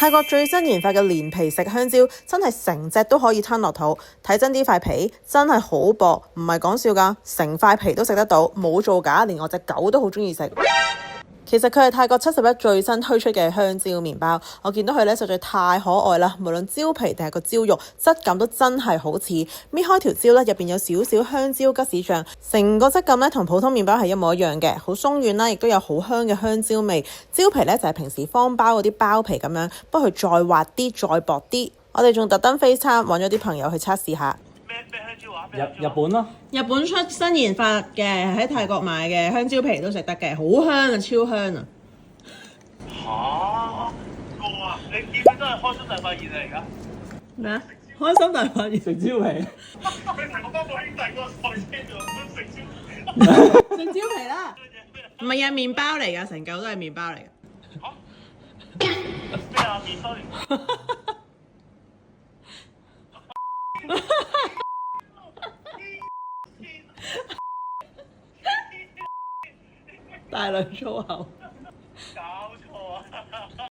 泰國最新研發嘅連皮食香蕉真係成隻都可以吞落肚，睇真啲塊皮真係好薄，唔係講笑㗎，成塊皮都食得到，冇造假，連我隻狗都好鍾意食。其實佢係泰國71最新推出嘅香蕉麵包，我見到佢咧實在太可愛啦，無論蕉皮定係個蕉肉，質感都真係好似。搣開條蕉咧，入邊有少少香蕉吉士醬，成個質感咧同普通麵包係一模一樣嘅，好鬆軟啦，亦都有好香嘅香蕉味。蕉皮咧就係平時方包嗰啲包皮咁樣，不過佢再滑啲，再薄啲。我哋仲特登 FaceTime 揾咗啲朋友去測試下。咩香蕉啊？日本咯，日本出新研發嘅，喺泰國買嘅香蕉皮都食得嘅，好香啊，超香啊！嚇個啊！你見唔見都係開心大發現嚟㗎？咩啊？開心大發現食蕉皮。你同我當個兄弟嗰個賽車度都食蕉皮。食蕉皮啦，唔係啊，麵包嚟㗎，成嚿都係麵包嚟㗎。嚇？咩啊？麵包嚟？大量粗口。搞錯啊！